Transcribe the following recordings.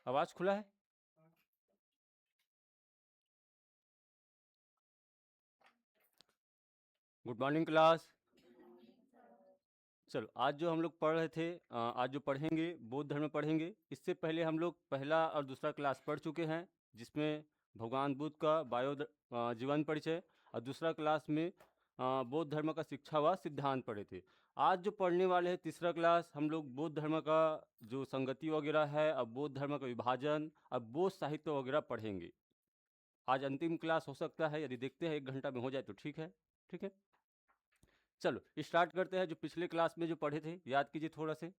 आवाज खुला है? Good morning class. चलो, आज जो हम लोग पढ़ रहे थे, आज जो पढ़ेंगे बौद्ध धर्म पढ़ेंगे। इससे पहले हम लोग पहला और दूसरा क्लास पढ़ चुके हैं, जिसमें भगवान बुद्ध का जीवन परिचय, और दूसरा क्लास में बौद्ध धर्म का शिक्षा व सिद्धांत पढ़े थे। आज जो पढ़ने वाले हैं तीसरा क्लास, हम लोग बौद्ध धर्म का जो संगति वगैरह है, अब बौद्ध धर्म का विभाजन, अब बौद्ध साहित्य वगैरह पढ़ेंगे। आज अंतिम क्लास हो सकता है, यदि देखते हैं 1 घंटा में हो जाए तो ठीक है। ठीक है, चलो स्टार्ट करते हैं। जो पिछले क्लास में जो पढ़े थे याद कीजिए थोड़ा से,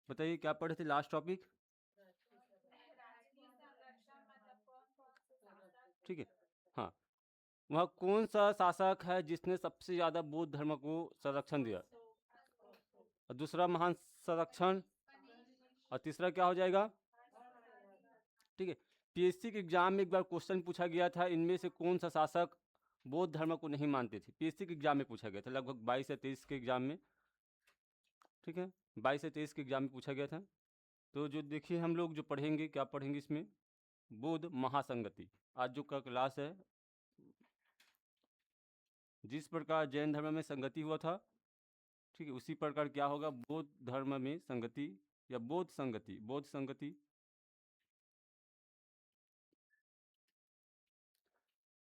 बताइए क्या पढ़े थे लास्ट टॉपिक। ठीक है, हाँ। वह कौन सा शासक है जिसने सबसे ज़्यादा बौद्ध धर्म को संरक्षण दिया? और दूसरा महान संरक्षण, और तीसरा क्या हो जाएगा? ठीक है, पीएससी के एग्जाम में एक बार क्वेश्चन पूछा गया था, इनमें से कौन सा शासक बौद्ध धर्म को नहीं मानते थे। पीएससी के एग्जाम में पूछा गया था, लगभग 22 या 23 के एग्जाम में। ठीक है, 22 या 23 के एग्जाम में पूछा गया था। तो जो देखिए हम लोग जो पढ़ेंगे, क्या पढ़ेंगे इसमें, बौद्ध महासंगति। आज जो का क्लास है, जिस प्रकार जैन धर्म में संगति हुआ था, ठीक है, उसी प्रकार क्या होगा बौद्ध धर्म में संगति या बौद्ध संगति। बौद्ध संगति,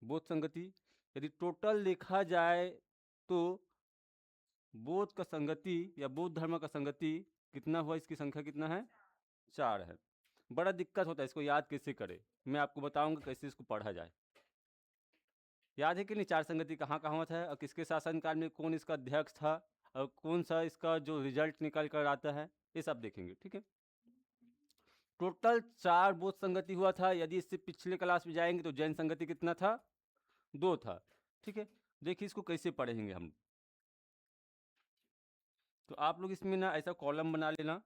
बौद्ध संगति यदि टोटल देखा जाए तो बौद्ध का संगति या बौद्ध धर्म का संगति कितना हुआ, इसकी संख्या कितना है? 4 है। बड़ा दिक्कत होता है इसको याद कैसे करें, मैं आपको बताऊंगा कैसे इसको पढ़ा जाए। याद है कि नहीं, 4 संगति कहाँ कहाँ हुआ था, और किसके शासनकाल में कौन इसका अध्यक्ष था, और कौन सा इसका जो रिजल्ट निकल कर आता है, ये सब देखेंगे। ठीक है, टोटल 4 बौद्ध संगति हुआ था। यदि इससे पिछले क्लास में जाएंगे तो जैन संगति कितना था? 2 था। ठीक है, देखिए इसको कैसे पढ़ेंगे हम। तो आप लोग इसमें ना ऐसा कॉलम बना लेना,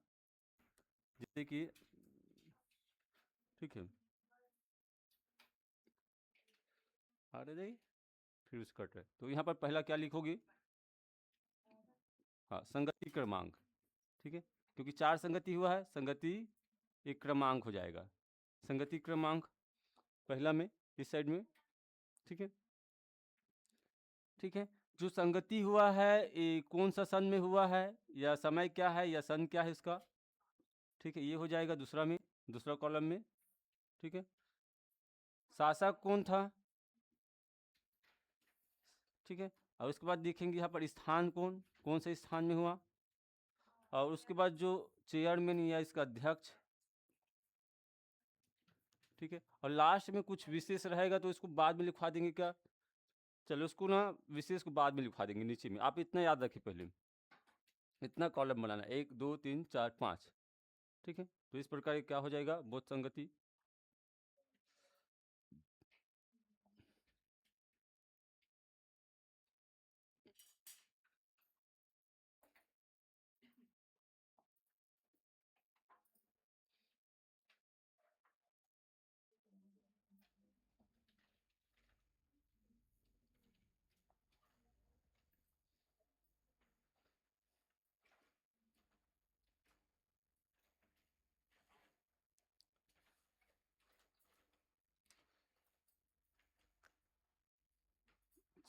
जैसे कि, ठीक है, आ रहे जाइए, फिर उस कट रहे तो यहाँ पर पहला क्या लिखोगे? हाँ, संगति क्रमांक। ठीक है, क्योंकि 4 संगति हुआ है, संगति एक क्रमांक हो जाएगा। संगति क्रमांक पहला में, इस साइड में। ठीक है, ठीक है, जो संगति हुआ है ये कौन सा सन में हुआ है, या समय क्या है, या सन क्या है इसका। ठीक है, ये हो जाएगा दूसरा में, दूसरा कॉलम में। ठीक है, शासक कौन था? ठीक है, और उसके बाद देखेंगे यहाँ पर स्थान कौन कौन से स्थान में हुआ, और उसके बाद जो चेयरमैन या इसका अध्यक्ष। ठीक है, और लास्ट में कुछ विशेष रहेगा तो इसको बाद में लिखवा देंगे क्या? चलो उसको ना विशेष को बाद में लिखवा देंगे नीचे में। आप इतना याद रखिए, पहले इतना कॉलम बनाना, 1 2 3 4 5। ठीक है, तो इस प्रकार ये क्या हो जाएगा बौद्ध संगति।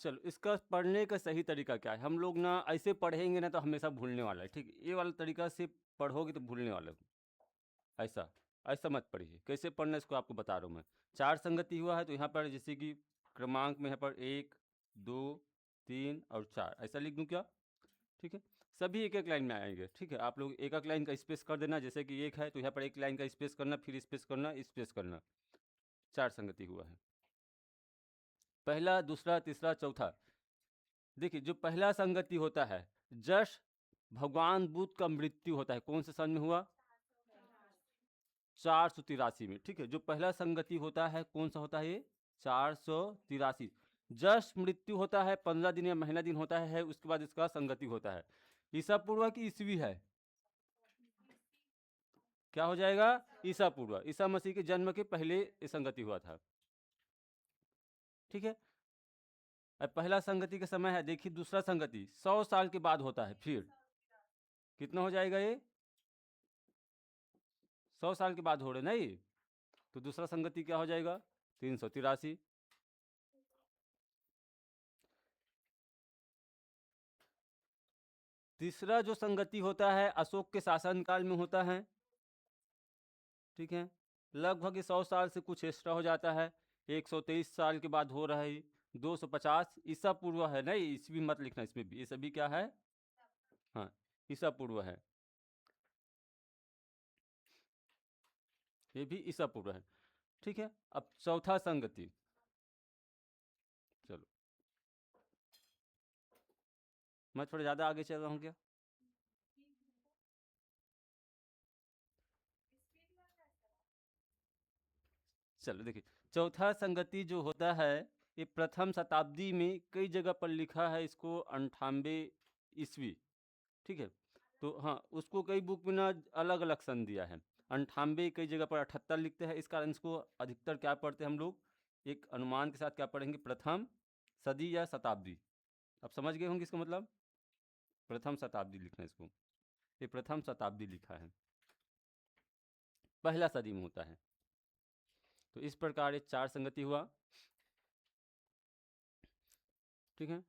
चलो, इसका पढ़ने का सही तरीका क्या है? हम लोग ना ऐसे पढ़ेंगे ना तो हमेशा भूलने वाला है। ठीक है, ये वाला तरीका से पढ़ोगे तो भूलने वाले हो। ऐसा ऐसा मत पढ़िए। कैसे पढ़ना है इसको आपको बता रहा हूँ मैं। 4 संगति हुआ है तो यहाँ पर जैसे कि क्रमांक में यहाँ पर 1 2 3 और 4 ऐसा लिख दूँ क्या? ठीक है, सभी एक एक लाइन में आएंगे। ठीक है, आप लोग एक एक लाइन का स्पेस कर देना, जैसे कि 1 है तो यहाँ पर 1 लाइन का स्पेस करना, फिर स्पेस करना, स्पेस करना। 4 संगति हुआ है, पहला दूसरा तीसरा चौथा। देखिए जो पहला संगति होता है, जस्ट भगवान बुद्ध का मृत्यु होता है, कौन से सन में हुआ? 483 में। ठीक है, जो पहला संगति होता है कौन सा होता है ये? 483। जस्ट मृत्यु होता है, 15 दिन या महीना दिन होता है, उसके बाद इसका संगति होता है। ईसा पूर्व की ईस्वी है, क्या हो जाएगा? ईसा पूर्व, ईसा मसीह के जन्म के पहले ये संगति हुआ था। ठीक है, अब पहला संगति का समय है, देखिए दूसरा संगति 100 साल के बाद होता है, फिर कितना हो जाएगा ये? 100 साल के बाद हो रहे नहीं, तो दूसरा संगति क्या हो जाएगा 383। तीसरा जो संगति होता है अशोक के शासनकाल में होता है, ठीक है। लगभग 100 साल से कुछ एक्स्ट्रा हो जाता है, 123 साल के बाद हो रहा है 250 ईसा पूर्व है, नहीं ईस्वी मत लिखना इसमें भी, ये सभी क्या है, हाँ ईसा पूर्व है, ये भी ईसा पूर्व है, ठीक है। अब चौथा संगति, चलो मैं थोड़ा ज़्यादा आगे चल रहा हूँ क्या, चलो देखिए, चौथा संगति जो होता है ये प्रथम शताब्दी में कई जगह पर लिखा है इसको 98 ईस्वी, ठीक है। तो हाँ उसको कई बुक में ना अलग अलग सन दिया है, 98 कई जगह पर 78 लिखते हैं, इस कारण इसको अधिकतर क्या पढ़ते हैं हम लोग, एक अनुमान के साथ क्या पढ़ेंगे, प्रथम सदी या शताब्दी। अब समझ गए होंगे इसका मतलब, प्रथम शताब्दी लिखना है इसको, ये प्रथम शताब्दी लिखा है, पहला सदी में होता है। तो इस प्रकार ये 4 संगति हुआ, ठीक है।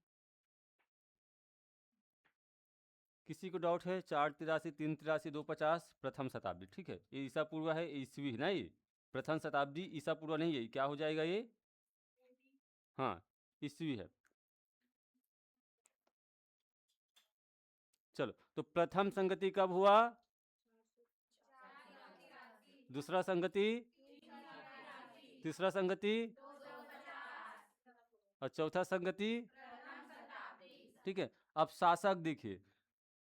किसी को डाउट है, 483 383 250 प्रथम शताब्दी, ठीक है। ये ईसा पूर्व है, ईस्वी है ना, ये प्रथम शताब्दी ईसा पूर्व नहीं है, क्या हो जाएगा ये, हाँ ईस्वी है। चलो तो प्रथम संगति कब हुआ, दूसरा संगति, तीसरा संगति, और चौथा संगति, ठीक है। अब शासक देखिए,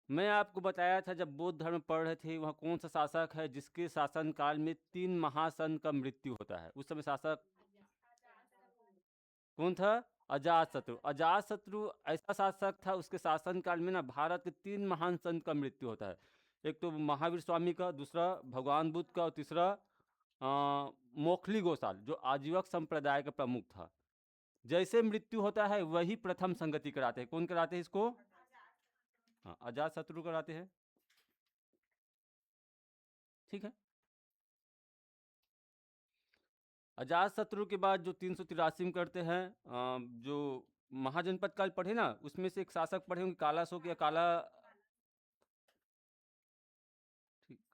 मैं आपको बताया था जब बौद्ध धर्म पढ़ रहे थे वहाँ कौन सा शासक है जिसके शासन काल में 3 महासन का मृत्यु होता है, उस समय शासक कौन था, अजातशत्रु। अजातशत्रु ऐसा शासक था, उसके शासन काल में ना भारत के 3 महान संत का मृत्यु होता है, एक तो महावीर स्वामी का, दूसरा भगवान बुद्ध का, और तीसरा मोखली गोसाल जो आजीवक संप्रदाय का प्रमुख था। जैसे मृत्यु होता है वही प्रथम संगति कराते हैं, कौन कराते हैं इसको, हाँ अजातशत्रु कराते हैं, ठीक है। अजातशत्रु के बाद जो 383 में करते हैं, जो महाजनपद काल पढ़े ना उसमें से एक शासक पढ़े होंगे, कालाशोक या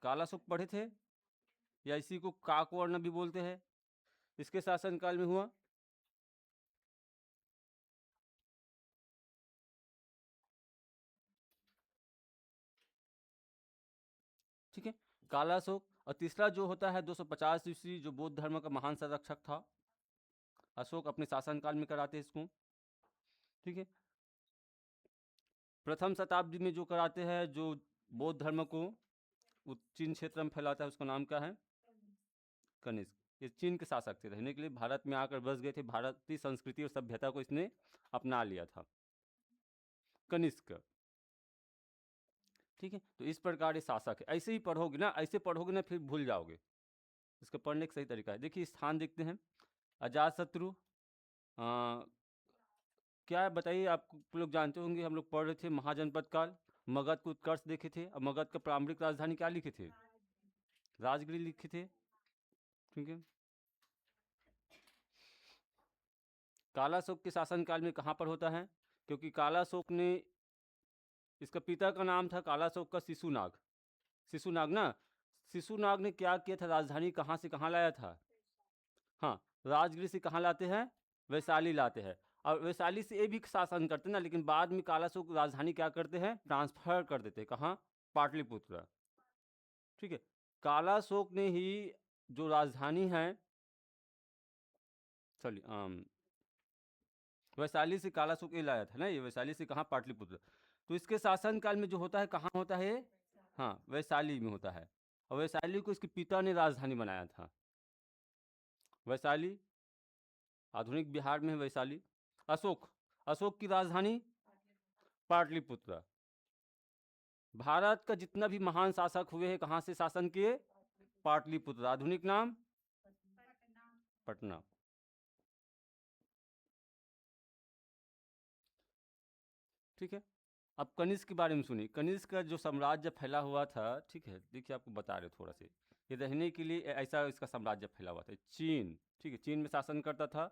कालाशोक पढ़े थे, या इसी को काकवर्ण भी बोलते हैं, इसके शासनकाल में हुआ, ठीक है कालाशोक। और तीसरा जो होता है 250 ईस्वी, जो बौद्ध धर्म का महान संरक्षक था, अशोक अपने शासनकाल में कराते हैं इसको, ठीक है। प्रथम शताब्दी में जो कराते हैं, जो बौद्ध धर्म को चीन क्षेत्र में फैलाता है, उसका नाम क्या है, कनिष्क। ये चीन के शासक थे, रहने के लिए भारत में आकर बस गए थे, भारतीय संस्कृति और सभ्यता को इसने अपना लिया था, कनिष्क, ठीक है। तो इस प्रकार ये शासक है, ऐसे ही पढ़ोगे ना, ऐसे पढ़ोगे ना फिर भूल जाओगे, इसका पढ़ने का सही तरीका है। देखिए स्थान देखते हैं, अजातशत्रु क्या है बताइए, आप लोग जानते होंगे, हम लोग पढ़ रहे थे महाजनपद काल, मगध को उत्कर्ष देखे थे, और मगध का प्रारंभिक राजधानी क्या लिखे थे, राजगिरी लिखे थे, ठीक है। कालाशोक के शासनकाल में कहाँ पर होता है, क्योंकि कालाशोक ने, इसका पिता का नाम था कालाशोक का शिशुनाग, शिशुनाग ना, शिशुनाग ने क्या किया था, राजधानी कहाँ से कहाँ लाया था, हाँ राजगिरी से कहाँ लाते हैं, वैशाली लाते हैं, और वैशाली से ये भी शासन करते ना, लेकिन बाद में कालाशोक राजधानी क्या करते हैं, ट्रांसफर कर देते हैं, कहाँ, पाटलिपुत्र, ठीक है। कालाशोक ने ही जो राजधानी है, चलिए वैशाली से कालाशोक ये लाया था ना, ये वैशाली से कहाँ, पाटलिपुत्र। तो इसके शासनकाल में जो होता है कहाँ होता है, हाँ वैशाली में होता है, और वैशाली को इसके पिता ने राजधानी बनाया था, वैशाली आधुनिक बिहार में है वैशाली। अशोक, अशोक की राजधानी पाटलिपुत्र। भारत का जितना भी महान शासक हुए हैं कहाँ से शासन किए, पाटलिपुत्र, आधुनिक नाम पटना, ठीक है। अब कनिष्क के बारे में सुनिए। कनिष्क का जो साम्राज्य फैला हुआ था, ठीक है, देखिए आपको बता रहे थोड़ा से, ये रहने के लिए ऐसा इसका साम्राज्य फैला हुआ था। चीन, ठीक है, चीन में शासन करता था,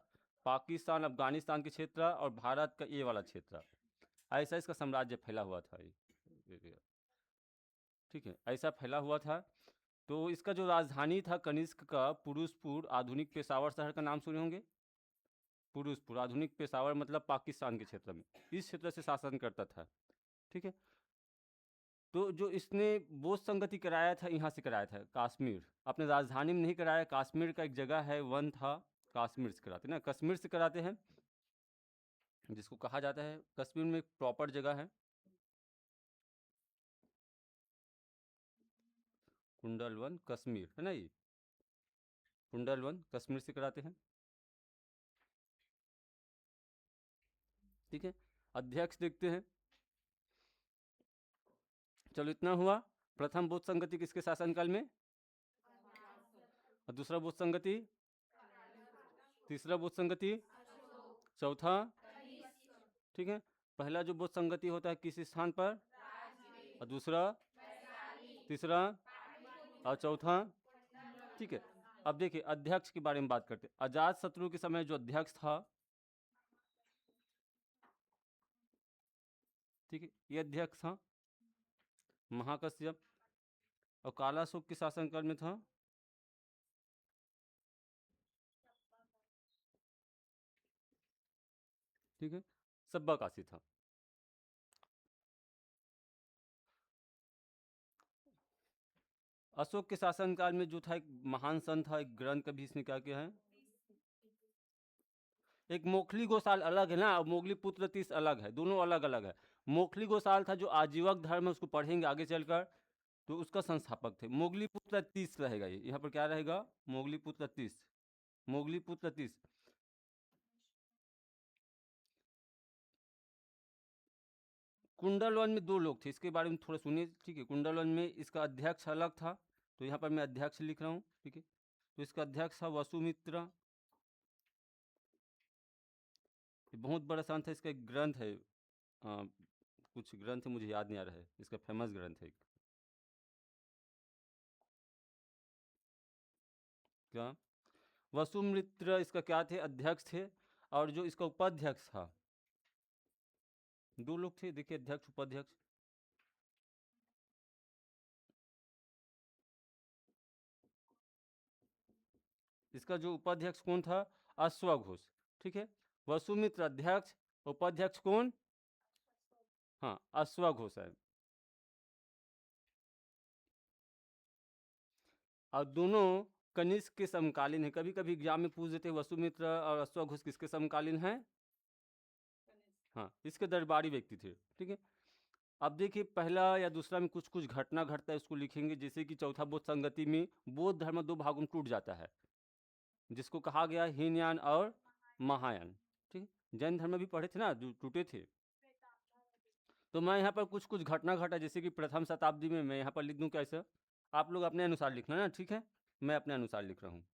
पाकिस्तान अफगानिस्तान के क्षेत्र और भारत का ये वाला क्षेत्र, ऐसा इसका साम्राज्य फैला हुआ था ये, ठीक है, ऐसा फैला हुआ था। तो इसका जो राजधानी था कनिष्क का, पुरुषपुर, आधुनिक पेशावर शहर का नाम सुने होंगे। पुरुषपुर, आधुनिक पेशावर मतलब पाकिस्तान के क्षेत्र में, इस क्षेत्र से शासन करता था, ठीक है। तो जो इसने बोध संगति कराया था, यहाँ से कराया था कश्मीर, अपने राजधानी में नहीं कराया, कश्मीर का एक जगह है, वन था, कश्मीर से कराते ना, कश्मीर से कराते हैं, जिसको कहा जाता है कश्मीर में एक प्रॉपर जगह है, कुंडलवन कश्मीर है ना, ये कुंडलवन कश्मीर से कराते हैं, ठीक है। अध्यक्ष देखते हैं, चलो इतना हुआ। प्रथम बोध संगति किसके शासनकाल में, और दूसरा बोध संगति, तीसरा बोध संगति, चौथा, ठीक है। पहला जो बोध संगति होता है किस स्थान पर, और दूसरा, तीसरा और चौथा, ठीक है। अब देखिए अध्यक्ष के बारे में बात करते हैं। अजात शत्रु के समय जो अध्यक्ष था, ठीक है, ये अध्यक्ष था महाकश्यप, और कालाशोक के शासनकाल में था, ठीक है, सब्बकाशी था। अशोक के शासनकाल में जो था एक महान संत था, एक ग्रंथ कभी इसने क्या किया है, एक मोखली गोसाल अलग है ना, और मोगली पुत्र तीस अलग है, दोनों अलग अलग है। मोखली गोसाल था जो आजीवक धर्म है, उसको पढ़ेंगे आगे चलकर, तो उसका संस्थापक थे। मोगली पुत्र तीस रहेगा, ये यहाँ पर क्या रहेगा, मोगली पुत्र तीस, मोगली पुत्र तीस। कुंडलवन में दो लोग थे, इसके बारे में थोड़ा सुनिए, ठीक है। कुंडलवन में इसका अध्यक्ष अलग था, तो यहाँ पर मैं अध्यक्ष लिख रहा हूँ, ठीक है। तो इसका अध्यक्ष था वसुमित्र, बहुत बड़ा संत है, इसका एक ग्रंथ है, कुछ ग्रंथ मुझे याद नहीं आ रहा है, इसका फेमस ग्रंथ है क्या, वसुमित्र इसका क्या थे, अध्यक्ष थे। और जो इसका उपाध्यक्ष था, दो लोग थे, देखिए अध्यक्ष उपाध्यक्ष, इसका जो उपाध्यक्ष कौन था, अश्वघोष, ठीक है। वसुमित्र अध्यक्ष, उपाध्यक्ष कौन, हाँ अश्वघोष है। और दोनों कनिष्क के समकालीन है, कभी कभी एग्जाम में पूछ देते वसुमित्र और अश्वघोष किसके समकालीन हैं, हाँ इसके दरबारी व्यक्ति थे, ठीक है। अब देखिए पहला या दूसरा में कुछ कुछ घटना घटता है, उसको लिखेंगे। जैसे कि चौथा बोध संगति में बौद्ध धर्म दो भागों में टूट जाता है, जिसको कहा गया हीनयान और महायान, ठीक है। जैन धर्म भी पढ़े थे ना, जो टूटे थे। तो मैं यहाँ पर कुछ कुछ घटना घटा, जैसे कि प्रथम शताब्दी में, मैं यहाँ पर लिख दूँ कैसे, आप लोग अपने अनुसार लिखना ना, ठीक है, मैं अपने अनुसार लिख रहा हूँ।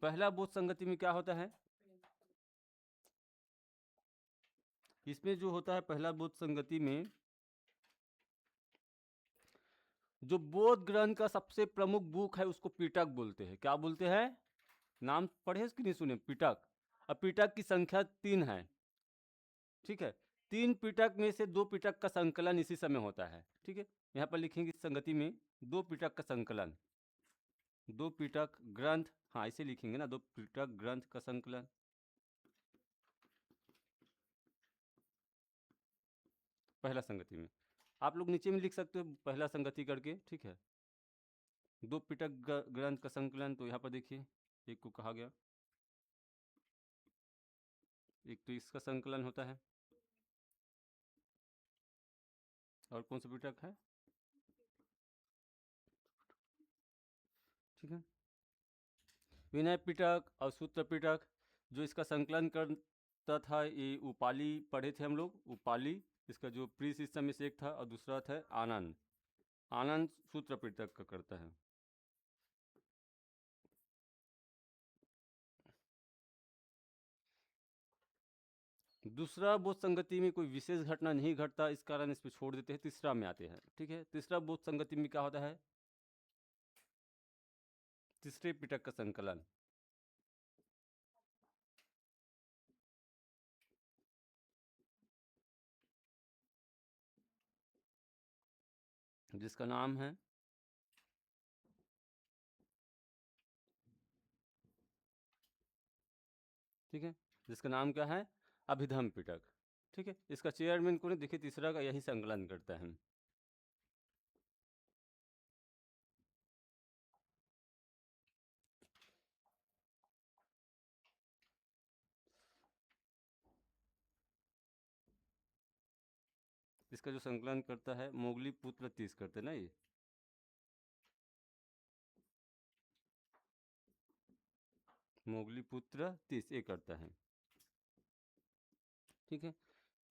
पहला बोध संगति में क्या होता है, इसमें जो होता है पहला बोध संगति में, जो बौद्ध ग्रंथ का सबसे प्रमुख बुक है उसको पिटक बोलते हैं। क्या बोलते हैं, नाम पढ़े कि नहीं सुने, पिटक। अब पिटक की संख्या 3 है, ठीक है। 3 पिटक में से 2 पिटक का संकलन इसी समय होता है, ठीक है। यहाँ पर लिखेंगे इस संगति में 2 पिटक का संकलन, 2 पिटक ग्रंथ, हाँ ऐसे लिखेंगे ना, 2 पिटक ग्रंथ का संकलन। पहला संगति में आप लोग नीचे में लिख सकते हो पहला संगति करके, ठीक है। 2 पिटक ग्रंथ का संकलन, तो यहाँ पर देखिए एक को कहा गया, एक तो इसका संकलन होता है, और कौन सा पिटक है, ठीक है, विनय पिटक और सूत्र पिटक। जो इसका संकलन करता था ये उपाली, पढ़े थे हम लोग उपाली, इसका जो प्री सिस्टम में से एक था, और दूसरा था आनंद, आनंद सूत्र पिटक का करता है। दूसरा बोध संगति में कोई विशेष घटना नहीं घटता, इस कारण इस पे छोड़ देते हैं, तीसरा में आते हैं। ठीक है, तीसरा बोध संगति में क्या होता है? तीसरे पिटक का संकलन। जिसका नाम है ठीक है, जिसका नाम क्या है? अभिधम पिटक। ठीक है, इसका चेयरमैन कौन है? देखिए तीसरा का यही संकलन करता है। इसका जो संकलन करता है मोगली पुत्र तीस करते ना ये। मोगली पुत्र तीस ये करता है। ठीक है,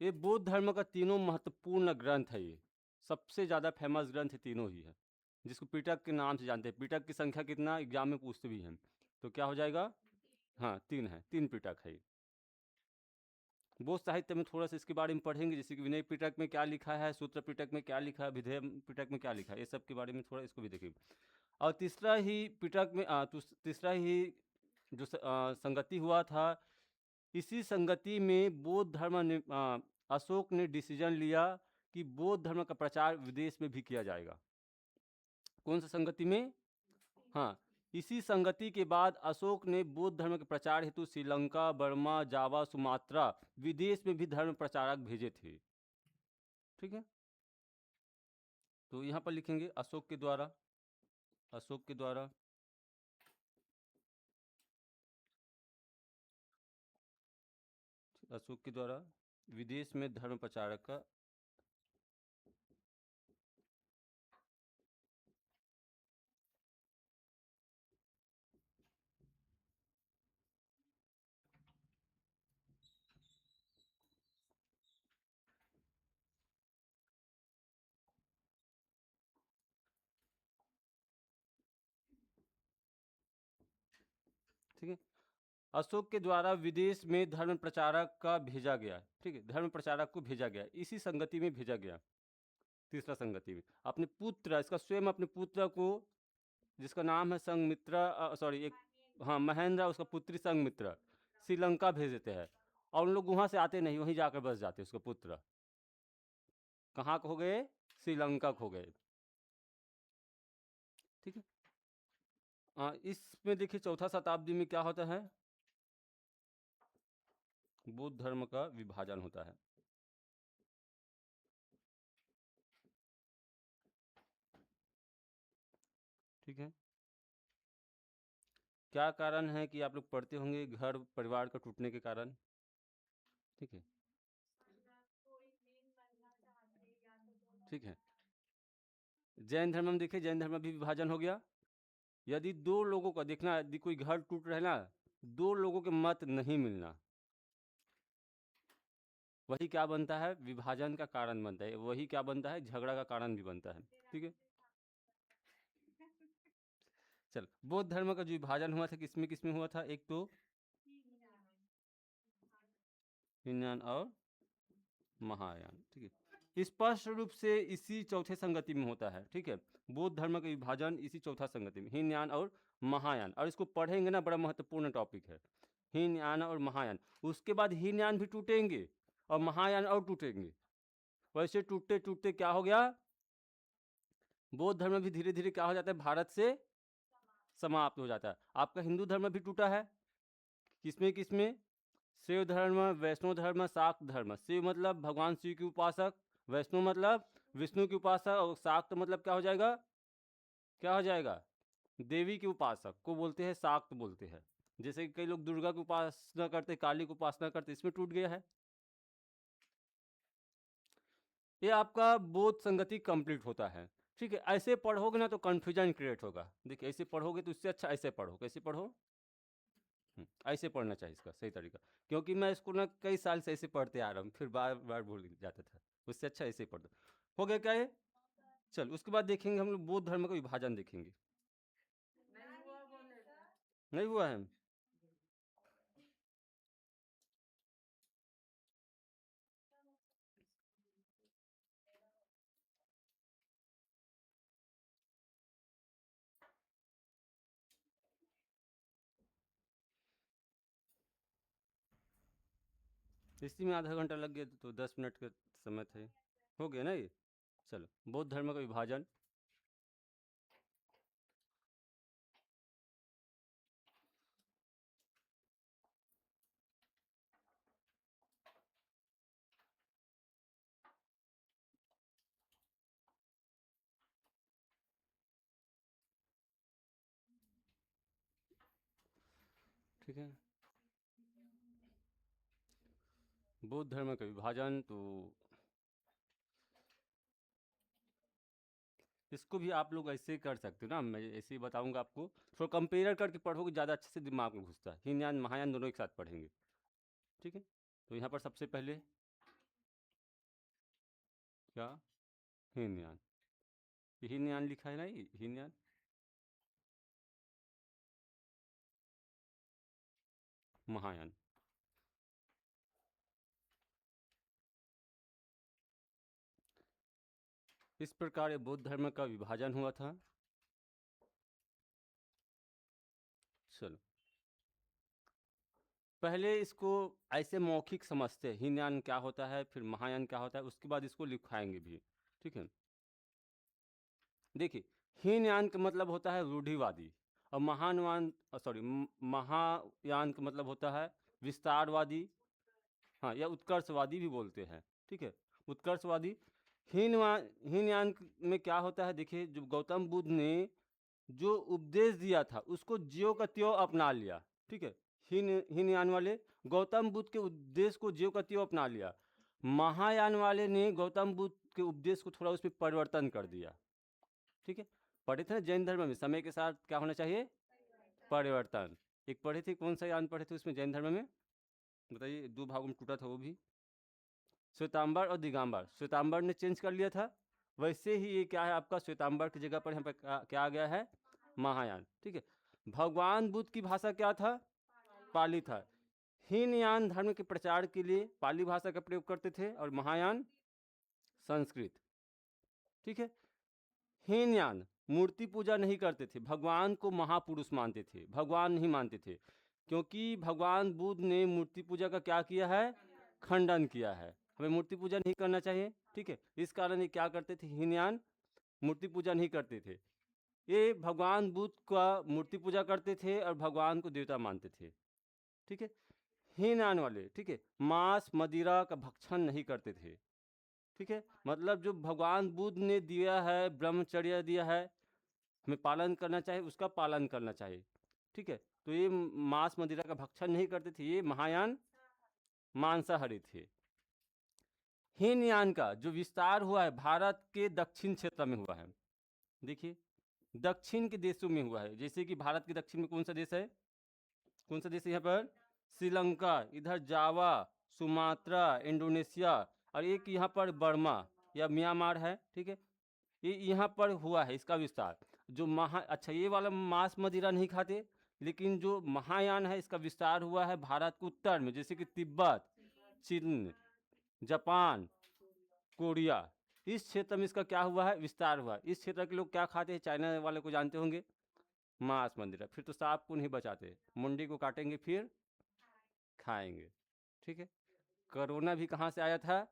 ये बौद्ध धर्म का तीनों महत्वपूर्ण ग्रंथ है। ये सबसे ज़्यादा फेमस ग्रंथ तीनों ही है, जिसको पिटक के नाम से जानते हैं। पिटक की संख्या कितना एग्जाम में पूछते भी हैं, तो क्या हो जाएगा? हाँ, तीन है, तीन पिटक है। बौद्ध साहित्य में थोड़ा सा इसके बारे में पढ़ेंगे, जैसे कि विनय पिटक में क्या लिखा है, सूत्र पिटक में क्या लिखा है, विधेय पिटक में क्या लिखा है, ये सब के बारे में थोड़ा इसको भी देखेंगे। और तीसरा ही पिटक में तीसरा ही जो संगति हुआ था, इसी संगति में बौद्ध धर्म ने अशोक ने डिसीजन लिया कि बौद्ध धर्म का प्रचार विदेश में भी किया जाएगा। कौन सा संगति में? हाँ, इसी संगति के बाद अशोक ने बौद्ध धर्म के प्रचार हेतु श्रीलंका, बर्मा, जावा, सुमात्रा विदेश में भी धर्म प्रचारक भेजे थे। ठीक है, तो यहाँ पर लिखेंगे अशोक के द्वारा, अशोक के द्वारा अशोक के द्वारा विदेश में धर्म प्रचारक का ठीक है, अशोक के द्वारा विदेश में धर्म प्रचारक का भेजा गया। ठीक है, धर्म प्रचारक को भेजा गया, इसी संगति में भेजा गया। तीसरा संगति में अपने पुत्र, इसका स्वयं अपने पुत्र को, जिसका नाम है संघमित्रा, सॉरी एक, हाँ महेंद्र, उसका पुत्री संघमित्रा श्रीलंका भेज देते हैं। और उन लोग वहाँ से आते नहीं, वहीं जाकर बस जाते। उसका पुत्र कहाँ खो गए? श्रीलंका खो गए। ठीक है, इसमें देखिए चौथा शताब्दी में क्या होता है? बौद्ध धर्म का विभाजन होता है। ठीक है, क्या कारण है कि आप लोग पढ़ते होंगे, घर परिवार का टूटने के कारण। ठीक है, ठीक है, जैन धर्म में देखिए, जैन धर्म में भी विभाजन हो गया। यदि दो लोगों का देखना, यदि कोई घर टूट रहा है ना, दो लोगों के मत नहीं मिलना, वही क्या बनता है? विभाजन का कारण बनता है। वही क्या बनता है? झगड़ा का कारण भी बनता है। ठीक है, चल बौद्ध धर्म का जो विभाजन हुआ था किसमें किसमें हुआ था? एक तो हीनयान और महायान। ठीक है, स्पष्ट रूप से इसी चौथे संगति में होता है। ठीक है, बौद्ध धर्म का विभाजन इसी चौथा संगति में, हीनयान और महायान। और इसको पढ़ेंगे ना, बड़ा महत्वपूर्ण टॉपिक है, हीनयान और महायान। उसके बाद हीनयान भी टूटेंगे और महायान और टूटेंगे। वैसे टूटते टूटते क्या हो गया? बौद्ध धर्म भी धीरे धीरे क्या हो जाता है? भारत से समाप्त हो जाता है। आपका हिंदू धर्म भी टूटा है, किसमें किसमें? शिव धर्म, वैष्णव धर्म, शाक्त धर्म। शिव मतलब भगवान शिव के उपासक, वैष्णव मतलब विष्णु के उपासक, और शाक्त मतलब क्या हो जाएगा? क्या हो जाएगा? देवी के उपासक को बोलते हैं, शाक्त बोलते हैं। जैसे कि कई लोग दुर्गा की उपासना करते, काली की उपासना करते, इसमें टूट गया है। ये आपका बौद्ध संगति कंप्लीट होता है। ठीक है, ऐसे पढ़ोगे ना तो कंफ्यूजन क्रिएट होगा। देखिए ऐसे पढ़ोगे तो इससे अच्छा ऐसे पढ़ो। कैसे पढ़ो? ऐसे पढ़ना चाहिए, इसका सही तरीका। क्योंकि मैं इसको ना कई साल से ऐसे पढ़ते आ रहा हूँ, फिर बार बार भूल जाता था। उससे अच्छा ऐसे ही पढ़ दो। हो गया क्या ये? चल उसके बाद देखेंगे हम लोग बौद्ध धर्म का विभाजन देखेंगे। नहीं हुआ है? इसी में आधा घंटा लग गया तो 10 मिनट का समय थे, हो गया ना ये। चलो, बौद्ध धर्म का विभाजन। ठीक है, बौद्ध धर्म का विभाजन तो इसको भी आप लोग ऐसे कर सकते हो ना, मैं ऐसे ही बताऊंगा आपको, थोड़ा कंपेयर करके पढ़ोगे ज़्यादा अच्छे से दिमाग में घुसता है। हीनयान महायान दोनों एक साथ पढ़ेंगे, ठीक है। तो यहाँ पर सबसे पहले क्या, हीनयान, ये हीनयान लिखा है ना, ये हीनयान, महायान। इस प्रकार ये बौद्ध धर्म का विभाजन हुआ था। चलो, पहले इसको ऐसे मौखिक समझते हैं, हीनयान क्या होता है, फिर महायान क्या होता है, उसके बाद इसको लिखाएंगे भी, ठीक है। देखिए, हीनयान का मतलब होता है रूढ़िवादी, और महानवान सॉरी महायान का मतलब होता है विस्तारवादी, हाँ, या उत्कर्षवादी भी बोलते हैं, ठीक है, उत्कर्षवादी। हीनयान में क्या होता है, देखिए, जो गौतम बुद्ध ने जो उपदेश दिया था उसको ज्यों का त्यों अपना लिया, ठीक है। हीनयान वाले गौतम बुद्ध के उपदेश को ज्यों का त्यों अपना लिया। महायान वाले ने गौतम बुद्ध के उपदेश को थोड़ा उस पर परिवर्तन कर दिया, ठीक है। पढ़े थे ना जैन धर्म में समय के साथ क्या होना चाहिए, परिवर्तन। एक पढ़े थे, कौन सा यान पढ़े थे उसमें जैन धर्म में, बताइए, 2 भागों में टूटा था वो भी, श्वेतांबर और दिगंबर। श्वेतांबर ने चेंज कर लिया था, वैसे ही ये क्या है आपका, श्वेतांबर की जगह पर यहाँ पर क्या आ गया है, महायान, ठीक है। भगवान बुद्ध की भाषा क्या था, पाली था। हीनयान धर्म के प्रचार के लिए पाली भाषा का प्रयोग करते थे, और महायान संस्कृत, ठीक है। हीनयान मूर्ति पूजा नहीं करते थे, भगवान को महापुरुष मानते थे, भगवान नहीं मानते थे, क्योंकि भगवान बुद्ध ने मूर्ति पूजा का क्या किया है, खंडन किया है। हमें मूर्ति पूजा नहीं करना चाहिए, ठीक है। इस कारण ये क्या करते थे, हीनयान मूर्ति पूजा नहीं करते थे। ये भगवान बुद्ध का मूर्ति पूजा करते थे और भगवान को देवता मानते थे, ठीक है। हीनयान वाले, ठीक है, मांस मदिरा का भक्षण नहीं करते थे, ठीक है। मतलब जो भगवान बुद्ध ने दिया है, ब्रह्मचर्य दिया है, हमें पालन करना चाहिए, उसका पालन करना चाहिए, ठीक है। तो ये मांस मदिरा का भक्षण नहीं करते थे, ये महायान मांसाहारी थे। हीनयान का जो विस्तार हुआ है भारत के दक्षिण क्षेत्र में हुआ है, देखिए, दक्षिण के देशों में हुआ है। जैसे कि भारत के दक्षिण में कौन सा देश है, कौन सा देश है यहाँ पर, श्रीलंका, इधर जावा, सुमात्रा, इंडोनेशिया, और एक यहाँ पर बर्मा या म्यांमार है, ठीक है। ये यहाँ पर हुआ है इसका विस्तार। जो अच्छा, ये वाला मांस मदिरा नहीं खाते, लेकिन जो महायान है इसका विस्तार हुआ है भारत के उत्तर में, जैसे कि तिब्बत, चीन, जापान, कोरिया, इस क्षेत्र में इसका क्या हुआ है, विस्तार हुआ। इस क्षेत्र के लोग क्या खाते हैं, चाइना वाले को जानते होंगे, मांस मदिरा। फिर तो सांप को नहीं बचाते, मुंडी को काटेंगे फिर खाएंगे, ठीक है। कोरोना भी कहाँ से आया था,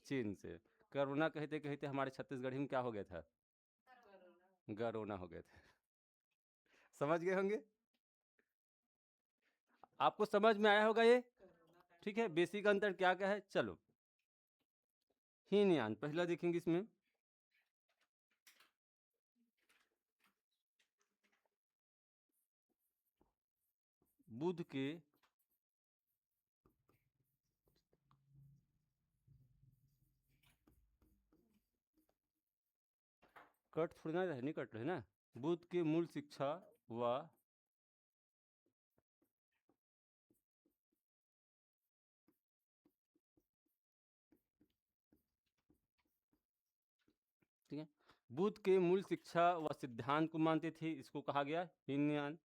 चीन से। कोरोना कहते कहते हमारे छत्तीसगढ़ में क्या हो गया था, गरोना हो गया था। समझ गए होंगे, आपको समझ में आया होगा ये, ठीक है। बेसिक अंतर क्या क्या है, चलो। हीनयान पहला देखेंगे इसमें, बुद्ध के कट थोड़ी ना रहे, नहीं कट रहे ना, बुद्ध के मूल शिक्षा व ठीक है, बुद्ध के मूल शिक्षा व सिद्धांत को मानते थे, इसको कहा गया हीनयान।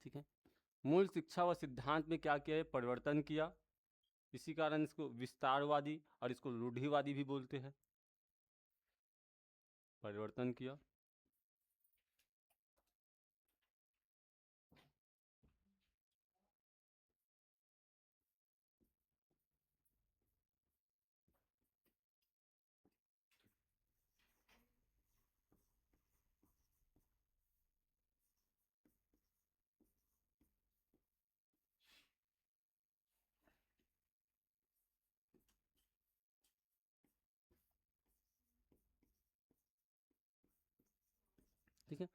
ठीक है। मूल शिक्षा व सिद्धांत में क्या किया है, परिवर्तन किया। इसी कारण इसको विस्तारवादी और इसको रूढ़िवादी भी बोलते हैं। परिवर्तन किया। ठीक है,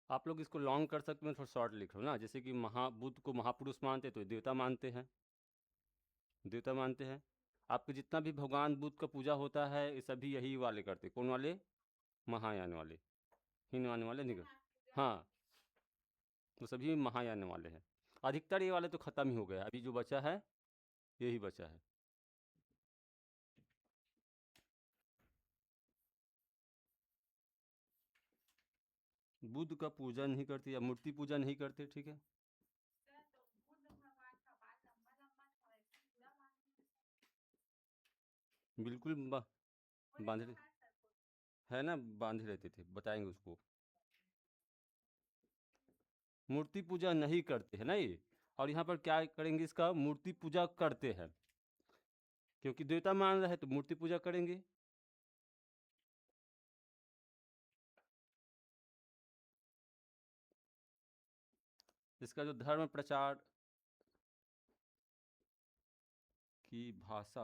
आप लोग इसको लॉन्ग कर सकते हैं, थोड़ा शॉर्ट लिख लो ना। जैसे कि बुद्ध को महापुरुष मानते तो देवता मानते हैं, देवता मानते हैं। आपके जितना भी भगवान बुद्ध का पूजा होता है ये सभी यही वाले करते। कौन वाले? महायान वाले। हीनयान वाले नहीं करते। हाँ, तो सभी महायान वाले हैं। अधिकतर ये वाले तो खत्म ही हो गए, अभी जो बचा है यही बचा है। बुद्ध का पूजा नहीं करते या मूर्ति पूजा नहीं करते। ठीक है, बिल्कुल बांधे है ना, बांधे रहते थे, बताएंगे उसको। मूर्ति पूजा नहीं करते हैं ना ये। और यहाँ पर क्या करेंगे, इसका मूर्ति पूजा करते हैं, क्योंकि देवता मान रहा है तो मूर्ति पूजा करेंगे। इसका जो धर्म प्रचार की भाषा,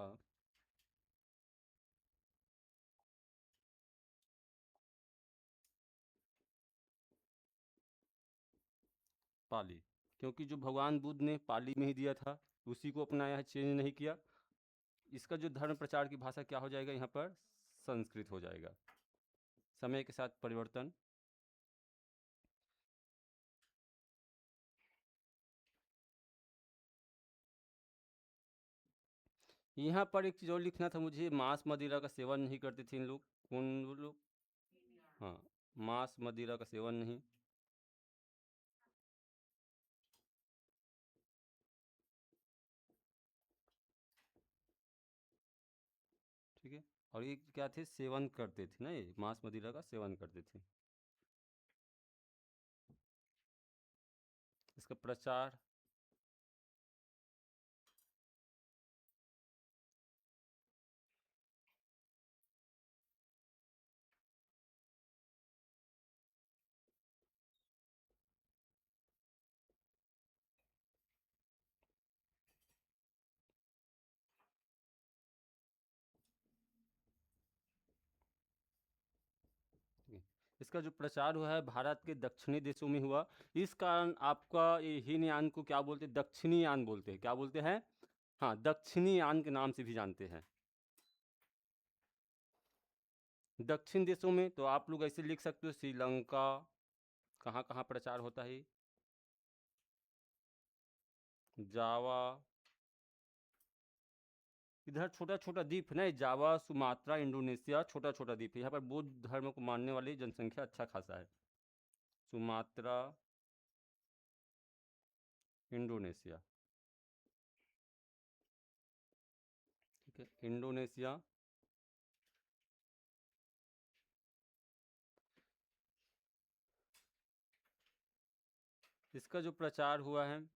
पाली, क्योंकि जो भगवान बुद्ध ने पाली में ही दिया था उसी को अपनाया है, चेंज नहीं किया। इसका जो धर्म प्रचार की भाषा क्या हो जाएगा यहाँ पर, संस्कृत हो जाएगा। समय के साथ परिवर्तन। यहाँ पर एक चीज़ और लिखना था मुझे, मांस मदिरा का सेवन नहीं करते थे इन लोग। कौन वो लोग? हाँ, मांस मदिरा का सेवन नहीं। ठीक है, और ये क्या थे, सेवन करते थे ना, ये मांस मदिरा का सेवन करते थे। इसका प्रचार, इसका जो प्रचार हुआ है भारत के दक्षिणी देशों में हुआ। इस कारण आपका ये हीनयान को क्या बोलते हैं, दक्षिणी यान बोलते हैं। क्या बोलते हैं? हाँ, दक्षिणी यान के नाम से भी जानते हैं। दक्षिण देशों में तो आप लोग ऐसे लिख सकते हो, श्रीलंका। कहाँ कहाँ प्रचार होता है? जावा, इधर छोटा छोटा द्वीप है ना, जावा, सुमात्रा, इंडोनेशिया, छोटा छोटा द्वीप है। यहाँ पर बौद्ध धर्म को मानने वाली जनसंख्या अच्छा खासा है। Sumatra, Indonesia. ठीक है, इंडोनेशिया। इसका जो प्रचार हुआ है,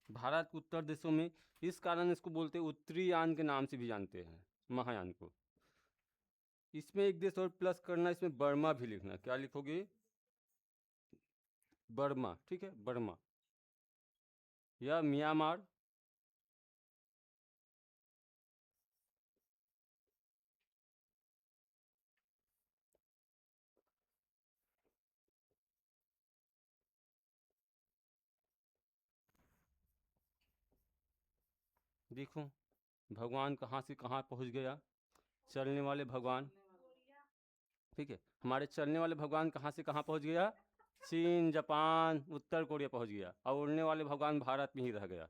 भारत के उत्तर देशों में, इस कारण इसको बोलते हैं उत्तरी यान के नाम से भी जानते हैं, महायान को। इसमें एक देश और प्लस करना, इसमें बर्मा भी लिखना। क्या लिखोगे? बर्मा। ठीक है, बर्मा या म्यांमार। देखो भगवान कहाँ से कहाँ पहुँच गया, चलने वाले भगवान। ठीक है, हमारे चलने वाले भगवान कहाँ से कहाँ पहुँच गया, चीन, जापान, उत्तर कोरिया पहुंच गया और उड़ने वाले भगवान भारत में ही रह गया।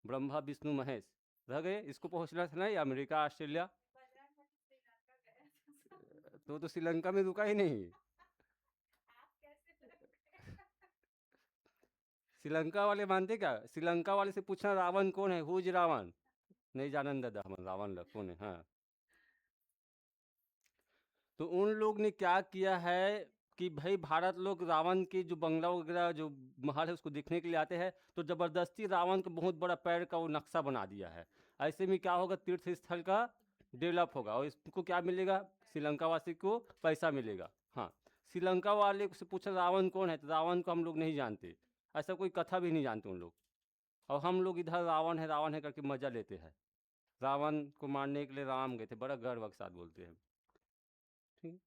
ब्रह्मा विष्णु महेश रह गए, इसको पहुंचना था ना, ये अमेरिका ऑस्ट्रेलिया। तो श्रीलंका में रुका ही नहीं। श्रीलंका वाले मानते क्या? श्रीलंका वाले से पूछना रावण कौन है, हुज रावण, नहीं जानन दादा हम रावण कौन है। हाँ, तो उन लोग ने क्या किया है कि भाई भारत लोग रावण के जो बंगला वगैरह जो महल है उसको देखने के लिए आते हैं, तो जबरदस्ती रावण का बहुत बड़ा पैर का वो नक्शा बना दिया है। ऐसे में क्या होगा, तीर्थ स्थल का डेवलप होगा और इसको क्या मिलेगा, श्रीलंका वासी को पैसा मिलेगा। हाँ, श्रीलंका वाले से पूछा रावण कौन है, तो रावण को हम लोग नहीं जानते, ऐसा कोई कथा भी नहीं जानते उन लोग। और हम लोग इधर रावण है करके मजा लेते हैं। रावण को मारने के लिए राम गए थे, बड़ा गर्व के साथ बोलते हैं। ठीक,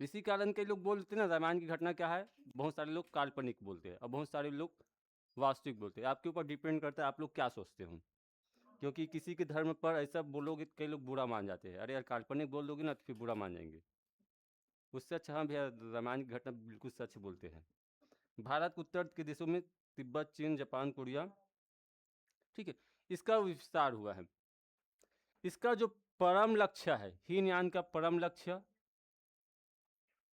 इसी कारण कई लोग बोलते हैं ना रामायण की घटना क्या है, बहुत सारे लोग काल्पनिक बोलते हैं और बहुत सारे लोग वास्तविक बोलते हैं। आपके ऊपर डिपेंड करता है आप लोग क्या सोचते हो, क्योंकि किसी के धर्म पर ऐसा बोलोगे तो कई लोग बुरा मान जाते हैं, अरे यार काल्पनिक बोल दोगे ना तो फिर बुरा मान जाएंगे। उससे अच्छा हाँ भैया रामायण की घटना बिल्कुल सच बोलते हैं। भारत के उत्तर के देशों में तिब्बत, चीन, जापान, कोरिया, ठीक है, इसका विस्तार हुआ है। इसका जो परम लक्ष्य है, हीनयान का परम लक्ष्य,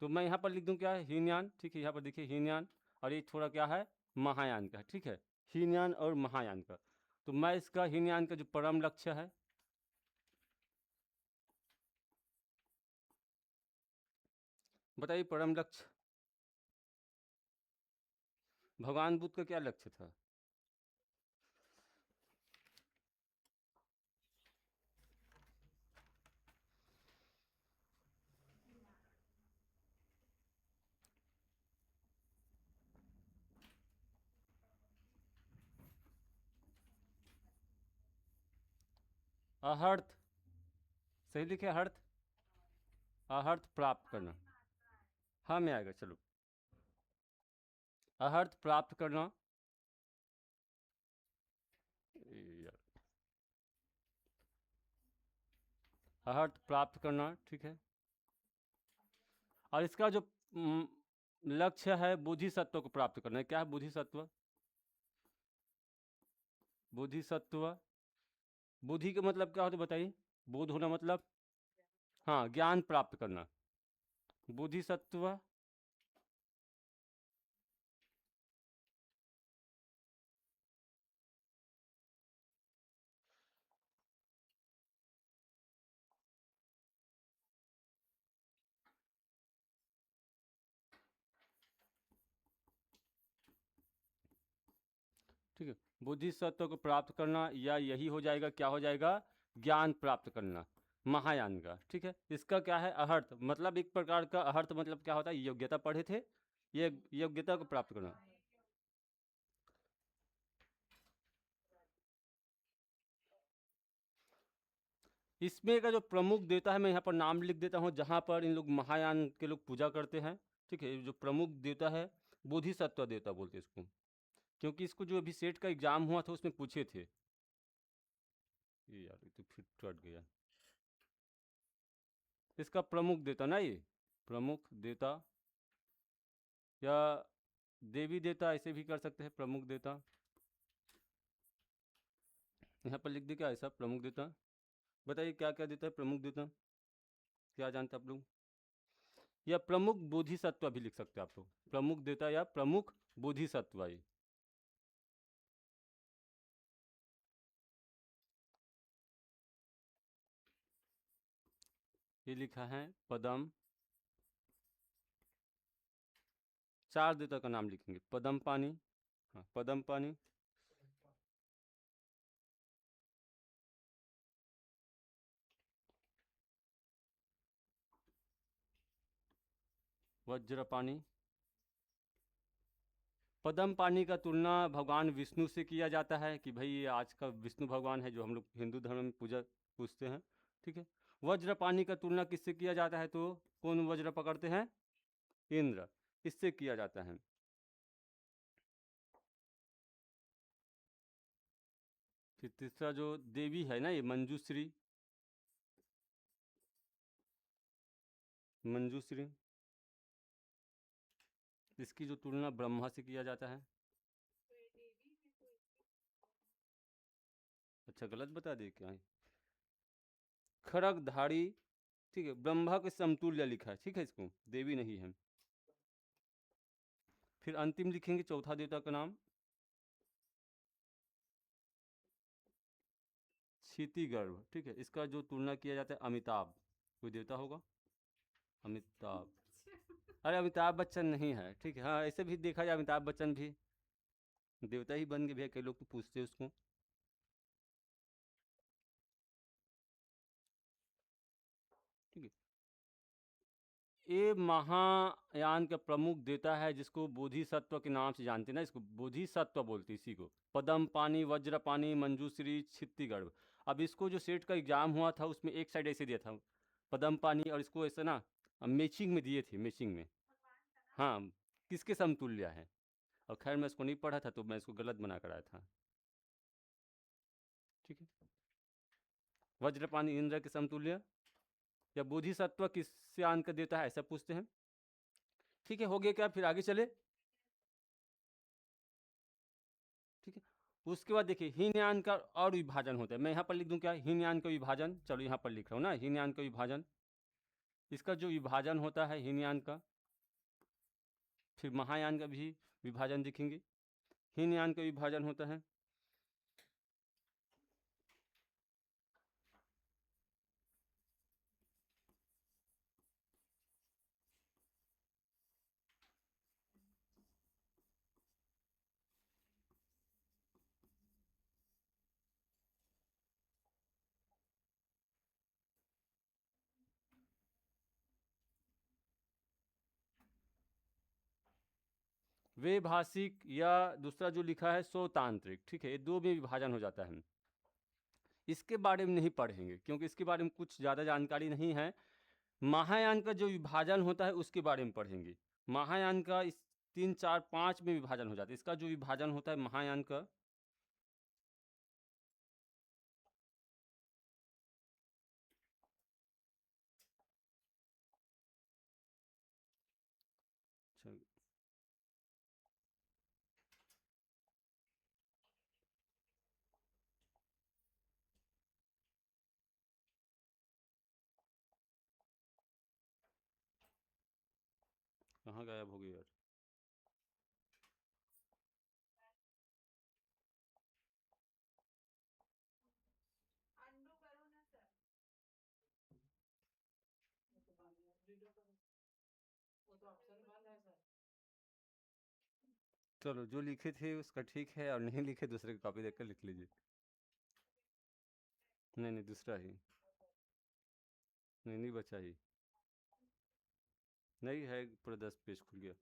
तो मैं यहाँ पर लिख दूँ क्या है, हीनयान। ठीक है, यहाँ पर देखिए हीनयान, और ये थोड़ा क्या है, महायान का। ठीक है, हीनयान और महायान का। तो मैं इसका हीनयान का जो परम लक्ष्य है, बताइए परम लक्ष्य भगवान बुद्ध का क्या लक्ष्य था? अहर्थ, सही लिखे हर्थ, अहर्थ प्राप्त करना। हाँ में आएगा, चलो। अहर्थ प्राप्त करना, यार, अहर्थ प्राप्त करना, ठीक है। और इसका जो लक्ष्य है बोधिसत्व को प्राप्त करना है। क्या है बोधिसत्व? बोधिसत्व, बुद्धि का मतलब क्या होता है बताइए? बोध होना मतलब, हाँ, ज्ञान प्राप्त करना। बोधिसत्व, ठीक है, बोधिसत्व को प्राप्त करना, या यही हो जाएगा, क्या हो जाएगा, ज्ञान प्राप्त करना, महायान का। ठीक है, इसका क्या है, अहर्थ मतलब एक प्रकार का, अहर्थ मतलब क्या होता है, योग्यता पढ़े थे, ये योग्यता को प्राप्त करना। इसमें का जो प्रमुख देवता है, मैं यहाँ पर नाम लिख देता हूँ, जहाँ पर इन लोग महायान के लोग पूजा करते हैं। ठीक है, जो प्रमुख देवता है बोधिसत्व देवता बोलते हैं इसको, क्योंकि इसको जो अभी सेट का एग्जाम हुआ था उसमें पूछे थे। ये यार ये तो फिर कट गया। इसका प्रमुख देवता ना, ये प्रमुख देवता या देवी देवता ऐसे भी कर सकते हैं, प्रमुख देवता। यहाँ पर लिख दे क्या ऐसा, प्रमुख देवता। बताइए क्या क्या देता है प्रमुख देवता, क्या जानते हैं आप लोग? या प्रमुख बोधिसत्व भी लिख सकते हैं आप लोग, प्रमुख देवता या प्रमुख बोधिसत्व। ये लिखा है पदम, चार देवता का नाम लिखेंगे, पदम पानी, हाँ पदम पानी, वज्र पानी। पदम पानी का तुलना भगवान विष्णु से किया जाता है कि भाई ये आज का विष्णु भगवान है जो हम लोग हिंदू धर्म में पूजा पूजते हैं। ठीक है, वज्र पानी का तुलना किससे किया जाता है, तो कौन वज्र पकड़ते हैं, इंद्र, इससे किया जाता है। फिर तीसरा जो देवी है ना, ये मंजूश्री, मंजूश्री, इसकी जो तुलना ब्रह्मा से किया जाता है। अच्छा, गलत बता दिए क्या? खड़गधारी, ठीक है, ब्रह्मा के समतुल्य लिखा है, ठीक है, इसको देवी नहीं है। फिर अंतिम लिखेंगे चौथा देवता का नाम क्षितिगर्भ, ठीक है, इसका जो तुलना किया जाता है अमिताभ, कोई देवता होगा अमिताभ। अरे अमिताभ बच्चन नहीं है, ठीक है, हाँ ऐसे भी देखा जाए अमिताभ बच्चन भी देवता ही बन गए भैया, कई लोग तो पूछते हैं उसको। ठीक है, ये महायान का प्रमुख देवता है जिसको बोधिसत्व के नाम से जानते हैं ना, इसको बोधिसत्व बोलते हैं इसी को। पदम पानी, वज्रपानी, मंजूश्री, क्षितिगर्भ। अब इसको जो सेट का एग्जाम हुआ था उसमें एक साइड ऐसे दिया था पदम पानी, और इसको ऐसे ना मैचिंग में दिए थे, मैचिंग में। हाँ, किसके समतुल्य है? और खैर मैं इसको नहीं पढ़ा था तो मैं इसको गलत बना कर आया था। ठीक है, वज्रपानी इंद्र के समतुल्य या बोधिसत्व किससे आन कर देता है, ऐसा पूछते हैं। ठीक है, हो गया क्या? फिर आगे चले। ठीक है, उसके बाद देखिए हीनयान का और विभाजन होता है। मैं यहाँ पर लिख दूं क्या? हीनयान का विभाजन, चलो यहाँ पर लिख रहा हूँ ना, हीनयान का विभाजन। इसका जो विभाजन होता है हीनयान का, फिर महायान का भी विभाजन देखेंगे। हीनयान का विभाजन होता है वैभाषिक, या दूसरा जो लिखा है स्वतांत्रिक। ठीक है, ये दो में विभाजन हो जाता है। इसके बारे में नहीं पढ़ेंगे क्योंकि इसके बारे में कुछ ज़्यादा जानकारी नहीं है। महायान का जो विभाजन होता है उसके बारे में पढ़ेंगे। महायान का इस 3, 4, 5 में विभाजन हो जाता है। इसका जो विभाजन होता है महायान का, अच्छा कहाँ गायब हो गई यार? चलो, जो लिखे थे उसका ठीक है, और नहीं लिखे दूसरे की कॉपी देखकर लिख लीजिए। नहीं नहीं, दूसरा ही। नहीं नहीं, बचा ही नहीं है, पूरा 10 पेज खुल गया।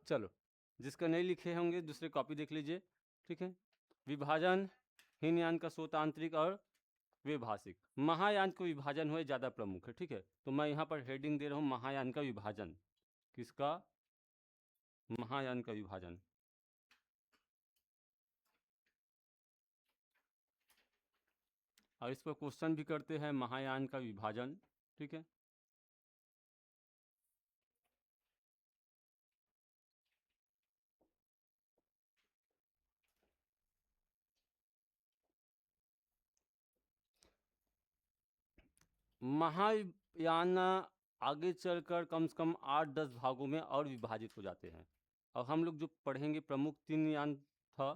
चलो, जिसका नहीं लिखे होंगे दूसरे कॉपी देख लीजिए। ठीक है, विभाजन हीनयान का स्वतांत्रिक और वैभाषिक। महायान का विभाजन हुए ज़्यादा प्रमुख है। ठीक है, तो मैं यहाँ पर हेडिंग दे रहा हूँ महायान का विभाजन। किसका? महायान का विभाजन। और इस पर क्वेश्चन भी करते हैं, महायान का विभाजन। ठीक है, महायान आगे चलकर कम से कम 8-10 भागों में और विभाजित हो जाते हैं। और हम लोग जो पढ़ेंगे प्रमुख 3 यान था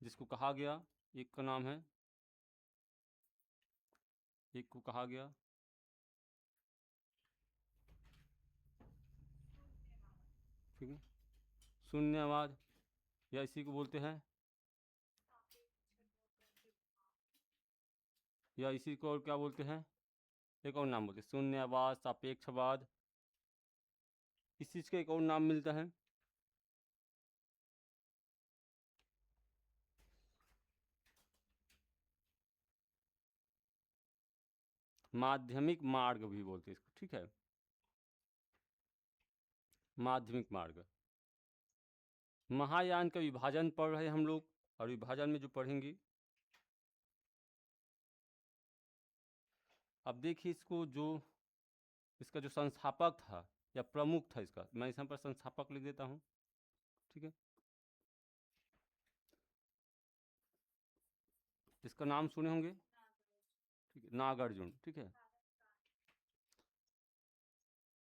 जिसको कहा गया, एक का नाम है, एक को कहा गया ठीक है शून्यवाद, या इसी को बोलते हैं, या इसी को और क्या बोलते हैं, एक और नाम बोलते हैं शून्यवाद, सापेक्षवाद। इस चीज़ का एक और नाम मिलता है माध्यमिक मार्ग भी बोलते हैं इसको। ठीक है, माध्यमिक मार्ग। महायान का विभाजन पढ़ रहे हैं हम लोग, और विभाजन में जो पढ़ेंगे, अब देखिए इसको, जो इसका जो संस्थापक था या प्रमुख था इसका, मैं यहाँ पर संस्थापक लिख देता हूँ। ठीक है, इसका नाम सुने होंगे। ठीक है, नागार्जुन। ठीक है,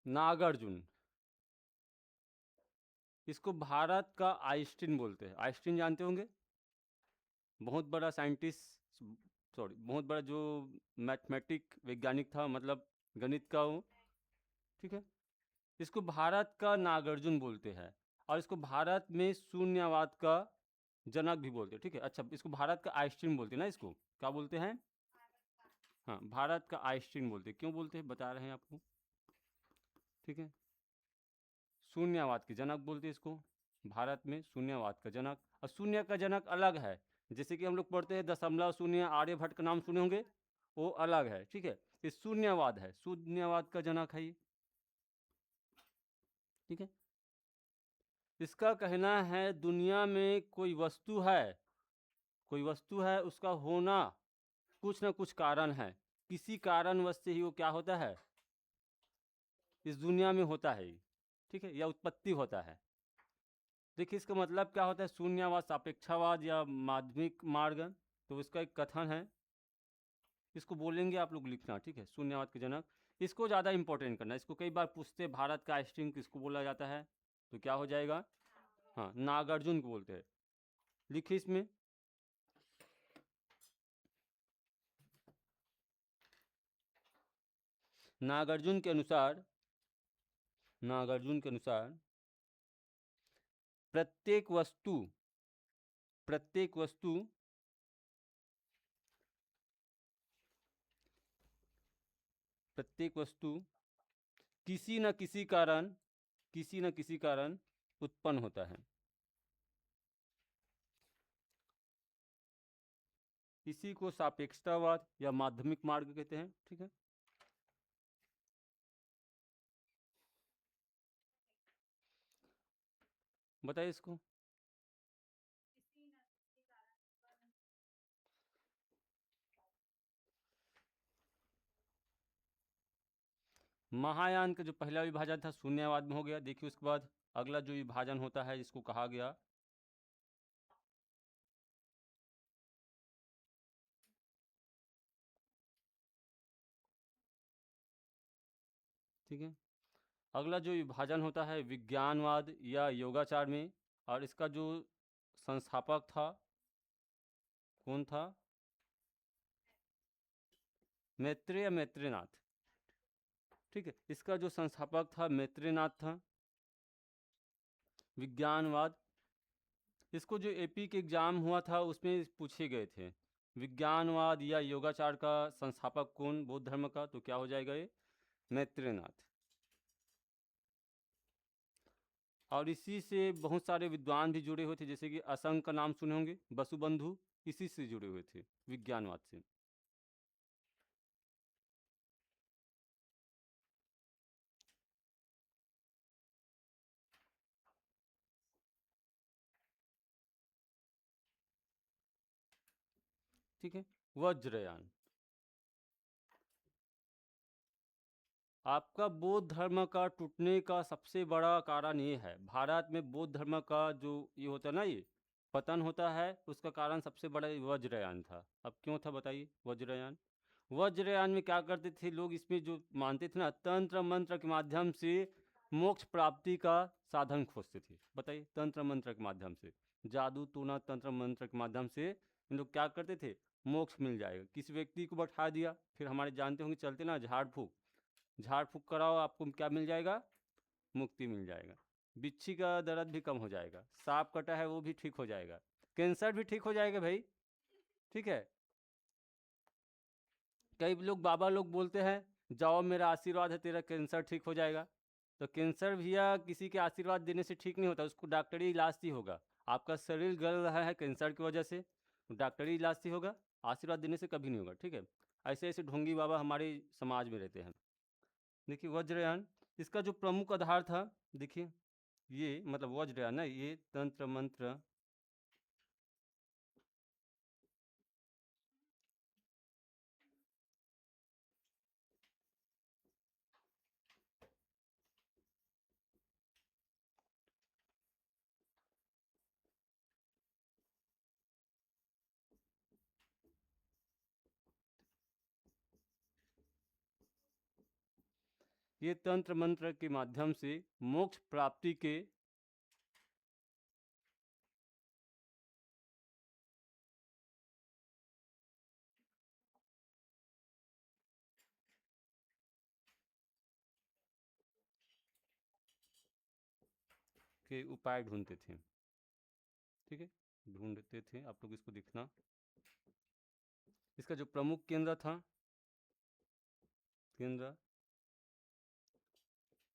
नागार्जुन। इसको भारत का आइंस्टीन बोलते हैं। आइंस्टीन जानते होंगे, बहुत बड़ा साइंटिस्ट, सॉरी बहुत बड़ा जो मैथमेटिक वैज्ञानिक था, मतलब गणित का वो। ठीक है, इसको भारत का नागार्जुन बोलते हैं, और इसको भारत में शून्यवाद का जनक भी बोलते हैं। ठीक है, अच्छा इसको भारत का आइंस्टीन बोलते हैं ना, इसको क्या बोलते हैं? हाँ, भारत का आइंस्टीन बोलते हैं। क्यों बोलते हैं बता रहे हैं आपको। ठीक है, शून्यवाद के जनक बोलते हैं इसको, भारत में शून्यवाद का जनक। और शून्य का जनक अलग है, जैसे कि हम लोग पढ़ते हैं दशमलव शून्य, आर्यभट्ट का नाम सुने होंगे, वो अलग है। ठीक है, ये शून्यवाद है, शून्यवाद का जनक है ये। ठीक है, इसका कहना है दुनिया में कोई वस्तु है, कोई वस्तु है, उसका होना कुछ ना कुछ कारण है, किसी कारणवश से ही वो क्या होता है, इस दुनिया में होता है। ठीक है, या उत्पत्ति होता है। देखिए इसका मतलब क्या होता है, शून्यवाद, सापेक्षावाद या माध्यमिक मार्ग, तो इसका एक कथन है, इसको बोलेंगे आप लोग लिखना। ठीक है, शून्यवाद के जनक, इसको ज़्यादा इंपॉर्टेंट करना। इसको कई बार पूछते, भारत का आइंस्टीन किसको बोला जाता है, तो क्या हो जाएगा, हाँ नागार्जुन को बोलते हैं। लिखिए इसमें, नागार्जुन के अनुसार, नागार्जुन के अनुसार प्रत्येक वस्तु, प्रत्येक वस्तु प्रत्येक वस्तु किसी न किसी कारण, किसी न किसी कारण उत्पन्न होता है। इसी को सापेक्षतावाद या माध्यमिक मार्ग कहते हैं। ठीक है, बताइए इसको। महायान का जो पहला विभाजन था शून्यवाद में हो गया। देखिए उसके बाद अगला जो विभाजन होता है जिसको कहा गया, ठीक है, अगला जो विभाजन होता है विज्ञानवाद या योगाचार में, और इसका जो संस्थापक था कौन था, मैत्रेय या मैत्रेयनाथ। ठीक है, इसका जो संस्थापक था मैत्रेयनाथ था। विज्ञानवाद, इसको जो एपी के एग्जाम हुआ था उसमें पूछे गए थे, विज्ञानवाद या योगाचार का संस्थापक कौन बौद्ध धर्म का, तो क्या हो जाएगा ये, मैत्रेयनाथ। और इसी से बहुत सारे विद्वान भी जुड़े हुए थे, जैसे कि असंग का नाम सुने होंगे, वसुबंधु, इसी से जुड़े हुए थे विज्ञानवाद से। ठीक है, वज्रयान, आपका बौद्ध धर्म का टूटने का सबसे बड़ा कारण ये है, भारत में बौद्ध धर्म का जो ये होता है ना, ये पतन होता है, उसका कारण सबसे बड़ा वज्रयान था। अब क्यों था बताइए वज्रयान। वज्रयान में क्या करते थे लोग, इसमें जो मानते थे ना, तंत्र मंत्र के माध्यम से मोक्ष प्राप्ति का साधन खोजते थे। बताइए, तंत्र मंत्र के माध्यम से, जादू टोना तंत्र मंत्र के माध्यम से इन लोग क्या करते थे, मोक्ष मिल जाएगा। किसी व्यक्ति को बैठा दिया, फिर हमारे जानते होंगे चलते ना झाड़ फूक, झाड़ फूक कराओ, आपको क्या मिल जाएगा, मुक्ति मिल जाएगा। बिच्छी का दर्द भी कम हो जाएगा, सांप कटा है वो भी ठीक हो जाएगा, कैंसर भी ठीक हो जाएगा भाई। ठीक है, कई लोग बाबा लोग बोलते हैं जाओ मेरा आशीर्वाद है तेरा कैंसर ठीक हो जाएगा, तो कैंसर भैया किसी के आशीर्वाद देने से ठीक नहीं होता, उसको डॉक्टरी इलाज से होगा। आपका शरीर गल रहा है कैंसर की वजह से, डॉक्टरी इलाज से होगा, आशीर्वाद देने से कभी नहीं होगा। ठीक है, ऐसे ऐसे ढोंगी बाबा हमारे समाज में रहते हैं। देखिए वज्रयान, इसका जो प्रमुख आधार था, देखिए ये मतलब वज्रयान ना, ये तंत्र मंत्र, ये तंत्र मंत्र के माध्यम से मोक्ष प्राप्ति के उपाय ढूंढते थे। ठीक है, ढूंढते थे, आप लोग इसको देखना। इसका जो प्रमुख केंद्र था, केंद्र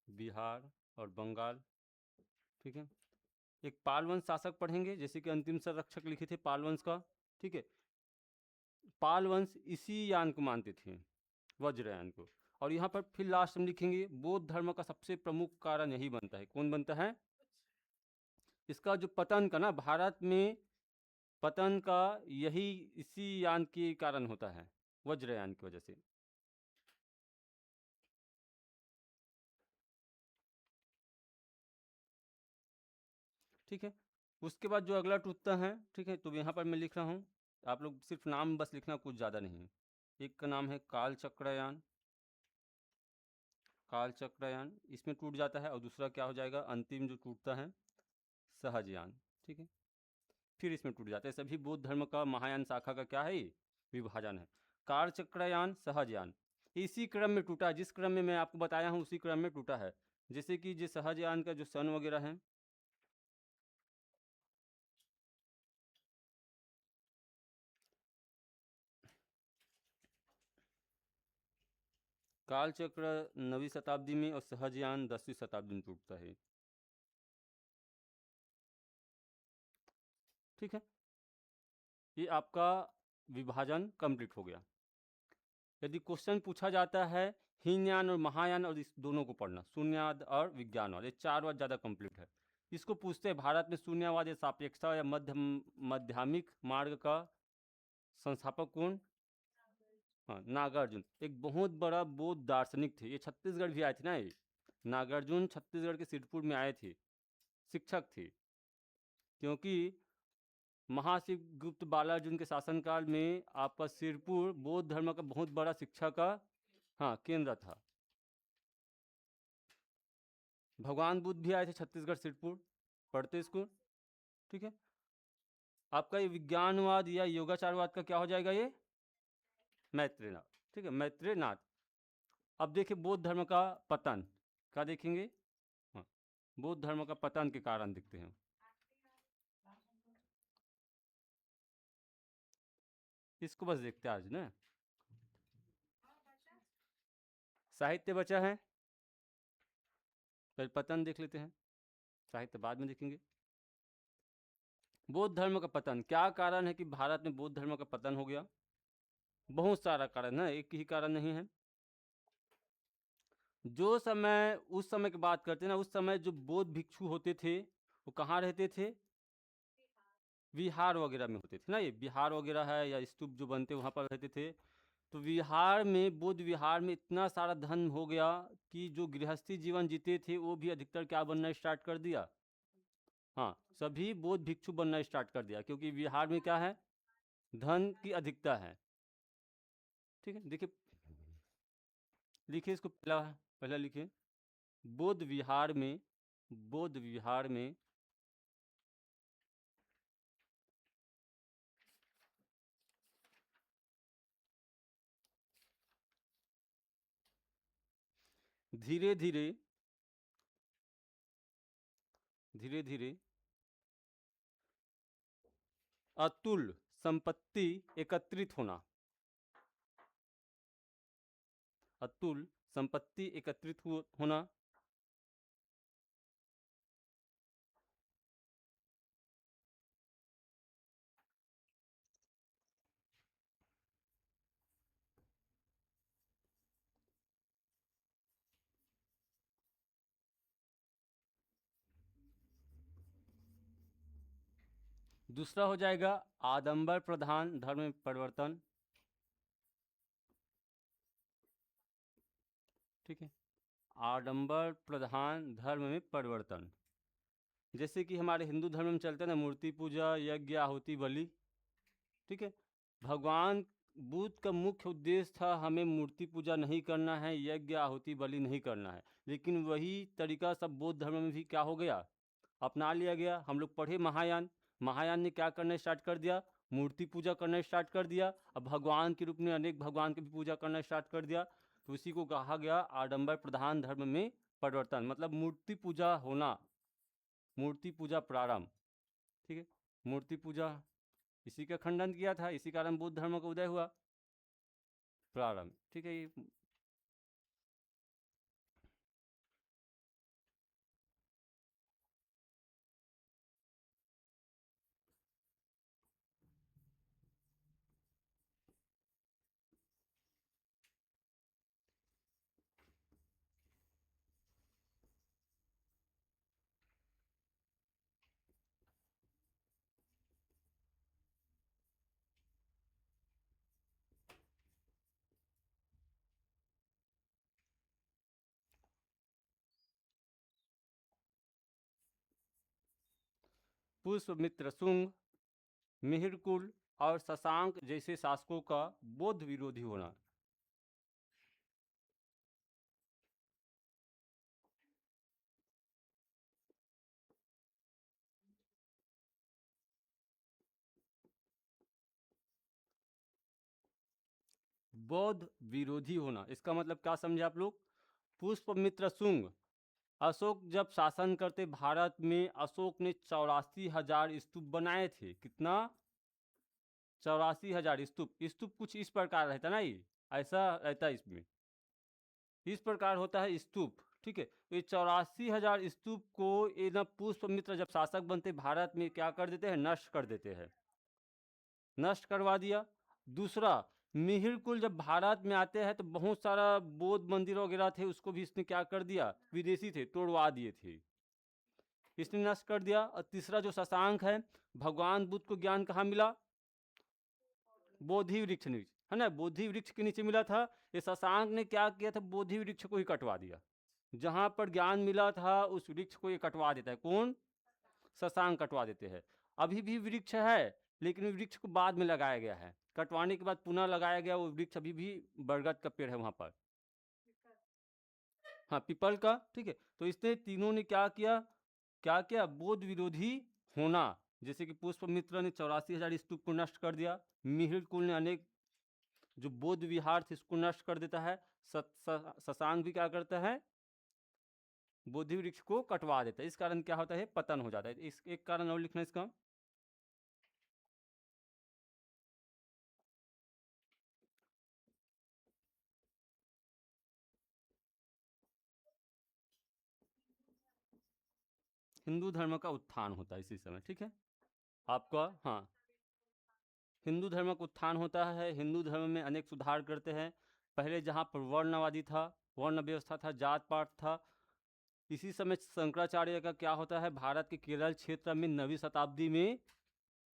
बिहार और बंगाल। ठीक है, एक पालवंश शासक पढ़ेंगे, जैसे कि अंतिम संरक्षक लिखे थे पालवंश का। ठीक है, पालवंश इसी यान को मानते थे, वज्रयान को। और यहाँ पर फिर लास्ट में लिखेंगे बौद्ध धर्म का सबसे प्रमुख कारण यही बनता है। कौन बनता है? इसका जो पतन का ना, भारत में पतन का यही इसी यान के कारण होता है, वज्रयान की वजह से। ठीक है, उसके बाद जो अगला टूटता है, ठीक है, तो यहाँ पर मैं लिख रहा हूँ, आप लोग सिर्फ नाम बस लिखना, कुछ ज़्यादा नहीं। एक का नाम है कालचक्रयान, कालचक्रयान, इसमें टूट जाता है। और दूसरा क्या हो जाएगा, अंतिम जो टूटता है, सहजयान। ठीक है, फिर इसमें टूट जाता है। सभी बौद्ध धर्म का महायान शाखा का क्या है, विभाजन है। कालचक्रयान, सहजयान इसी क्रम में टूटा, जिस क्रम में मैं आपको बताया हूँ उसी क्रम में टूटा है। जैसे कि जो सहजयान का जो सन वगैरह है, कालचक्र 9वीं शताब्दी में और सहजयान 10वीं शताब्दी में टूटता है। ठीक है, ये आपका विभाजन कंप्लीट हो गया। यदि क्वेश्चन पूछा जाता है हीनयान और महायान, और इस दोनों को पढ़ना, शून्यवाद और विज्ञानवाद, ये चार वाद ज़्यादा कंप्लीट है। इसको पूछते हैं भारत में शून्यवाद या सापेक्षता या माध्यमिक मार्ग का संस्थापक कौन? हाँ, नागार्जुन। एक बहुत बड़ा बौद्ध दार्शनिक थे, ये छत्तीसगढ़ भी आए थे ना। ये नागार्जुन छत्तीसगढ़ के सिद्धपुर में आए थे, शिक्षक थे। क्योंकि महाशिव गुप्त बालार्जुन के शासनकाल में आपका सिरपुर बौद्ध धर्म का बहुत बड़ा शिक्षा का, हाँ, केंद्र था। भगवान बुद्ध भी आए थे छत्तीसगढ़ सिरपुर, पढ़ते इसको। ठीक है, आपका ये विज्ञानवाद या योगाचारवाद का क्या हो जाएगा, ये मैत्रेयनाथ। ठीक है, मैत्रेयनाथ। अब देखिए बौद्ध धर्म का पतन, क्या देखेंगे? हाँ, बौद्ध धर्म का पतन के कारण दिखते हैं। इसको बस देखते हैं आज ना। साहित्य बचा है, पहले पतन देख लेते हैं, साहित्य बाद में देखेंगे। बौद्ध धर्म का पतन, क्या कारण है कि भारत में बौद्ध धर्म का पतन हो गया? बहुत सारा कारण है, एक ही कारण नहीं है। जो समय, उस समय की बात करते हैं ना, उस समय जो बौद्ध भिक्षु होते थे वो कहाँ रहते थे? विहार वगैरह में होते थे ना। ये बिहार वगैरह है या स्तूप जो बनते वहाँ पर रहते थे। तो विहार में, बौद्ध विहार में इतना सारा धन हो गया कि जो गृहस्थी जीवन जीते थे वो भी अधिकतर क्या बनना स्टार्ट कर दिया? हाँ, सभी बौद्ध भिक्षु बनना स्टार्ट कर दिया, क्योंकि विहार में क्या है, धन की अधिकता है। ठीक है, देखिए लिखिए इसको, पहला पहला लिखिए, बौद्ध विहार में, बौद्ध विहार में धीरे धीरे, धीरे धीरे अतुल संपत्ति एकत्रित होना, अतुल संपत्ति एकत्रित होना। दूसरा हो जाएगा आडंबर प्रधान धर्म में परिवर्तन। ठीक है, आडंबर प्रधान धर्म में परिवर्तन, जैसे कि हमारे हिंदू धर्म में चलता है ना, मूर्ति पूजा, यज्ञ, आहुति, बलि। ठीक है, भगवान बुद्ध का मुख्य उद्देश्य था हमें मूर्ति पूजा नहीं करना है, यज्ञ आहुति बलि नहीं करना है, लेकिन वही तरीका सब बौद्ध धर्म में भी क्या हो गया, अपना लिया गया। हम लोग पढ़े महायान, महायान ने क्या करना स्टार्ट कर दिया, मूर्ति पूजा करना स्टार्ट कर दिया। अब भगवान के रूप में अनेक भगवान की भी पूजा करना स्टार्ट कर दिया। तो इसी को कहा गया आडंबर प्रधान धर्म में परिवर्तन, मतलब मूर्ति पूजा होना, मूर्ति पूजा प्रारंभ। ठीक है, मूर्ति पूजा इसी का खंडन किया था, इसी कारण बौद्ध धर्म का उदय हुआ, प्रारंभ। ठीक है, ये पुष्यमित्र शुंग, मिहिरकुल और शशांक जैसे शासकों का बौद्ध विरोधी होना। बौद्ध विरोधी होना, इसका मतलब क्या समझे आप लोग। पुष्यमित्र शुंग, अशोक जब शासन करते भारत में, अशोक ने 84,000 स्तूप बनाए थे। कितना, 84,000 स्तूप। स्तूप कुछ इस प्रकार रहता ना, ये ऐसा रहता है, इसमें इस प्रकार होता है स्तूप। ठीक है, तो ये 84,000 स्तूप को ये ना पुष्यमित्र जब शासक बनते भारत में क्या कर देते हैं, नष्ट कर देते हैं, नष्ट करवा दिया। दूसरा, मिहिरकुल जब भारत में आते हैं तो बहुत सारा बौद्ध मंदिर वगैरह थे, उसको भी इसने क्या कर दिया, विदेशी थे, तोड़वा दिए थे, इसने नष्ट कर दिया। और तीसरा जो शशांक है, भगवान बुद्ध को ज्ञान कहाँ मिला, बोधि वृक्ष नीचे, है ना, बोधि वृक्ष के नीचे मिला था। ये शशांक ने क्या किया था, बोधि वृक्ष को ही कटवा दिया, जहां पर ज्ञान मिला था उस वृक्ष को ये कटवा देता है। कौन, शशांक कटवा देते हैं। अभी भी वृक्ष है, लेकिन वृक्ष को बाद में लगाया गया है, कटवाने के बाद पुनः लगाया गया वो वृक्ष, अभी भी बरगद का पेड़ है वहां पर, हाँ पीपल का। ठीक है, तो इसने तीनों ने क्या किया, क्या किया, बौद्ध विरोधी होना। जैसे कि पुष्यमित्र ने 84,000 स्तूप को नष्ट कर दिया, मिहिरकुल ने अनेक जो बौद्ध विहार थे इसको नष्ट कर देता है, शशांक भी क्या करता है, बोधि वृक्ष को कटवा देता है। इस कारण क्या होता है, पतन हो जाता है। इस एक कारण और लिखना इसका, हिंदू धर्म का उत्थान होता है इसी समय। ठीक है, आपका, हाँ, हिंदू धर्म का उत्थान होता है। हिंदू धर्म में अनेक सुधार करते हैं। पहले जहाँ पर वर्णवादी था, वर्ण व्यवस्था था, जात पात था, इसी समय शंकराचार्य का क्या होता है, भारत के केरल क्षेत्र में 9वीं शताब्दी में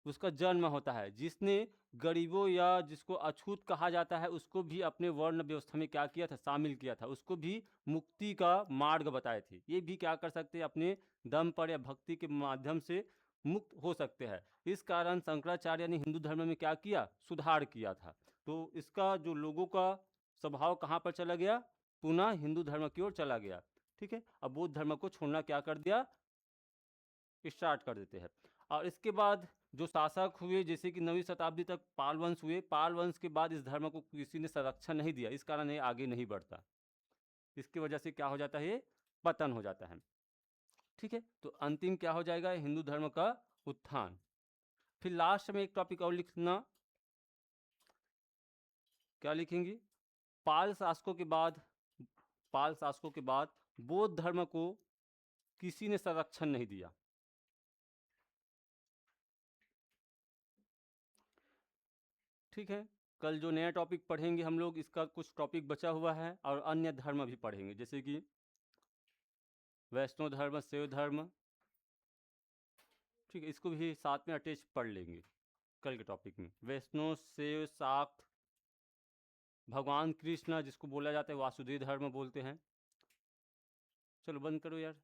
उसका जन्म होता है, जिसने गरीबों या जिसको अछूत कहा जाता है उसको भी अपने वर्ण व्यवस्था में क्या किया था, शामिल किया था, उसको भी मुक्ति का मार्ग बताए थे। ये भी क्या कर सकते हैं, अपने दम पर या भक्ति के माध्यम से मुक्त हो सकते हैं। इस कारण शंकराचार्य ने हिंदू धर्म में क्या किया, सुधार किया था। तो इसका जो लोगों का स्वभाव कहाँ पर चला गया, पुनः हिंदू धर्म की ओर चला गया। ठीक है, अब बौद्ध धर्म को छोड़ना क्या कर दिया, स्टार्ट कर देते हैं। और इसके बाद जो शासक हुए, जैसे कि 9वीं शताब्दी तक पाल वंश हुए, पाल वंश के बाद इस धर्म को किसी ने संरक्षण नहीं दिया, इस कारण ये आगे नहीं बढ़ता, इसकी वजह से क्या हो जाता है, ये पतन हो जाता है। ठीक है, तो अंतिम क्या हो जाएगा, हिंदू धर्म का उत्थान। फिर लास्ट में एक टॉपिक और लिखना, क्या लिखेंगे, पाल शासकों के बाद, पाल शासकों के बाद बौद्ध धर्म को किसी ने संरक्षण नहीं दिया। ठीक है, कल जो नया टॉपिक पढ़ेंगे हम लोग, इसका कुछ टॉपिक बचा हुआ है, और अन्य धर्म भी पढ़ेंगे, जैसे कि वैष्णव धर्म, शैव धर्म। ठीक है, इसको भी साथ में अटैच पढ़ लेंगे कल के टॉपिक में। वैष्णव, शैव, शाक्त, भगवान कृष्ण जिसको बोला जाता है वासुदेव धर्म बोलते हैं। चलो बंद करो यार।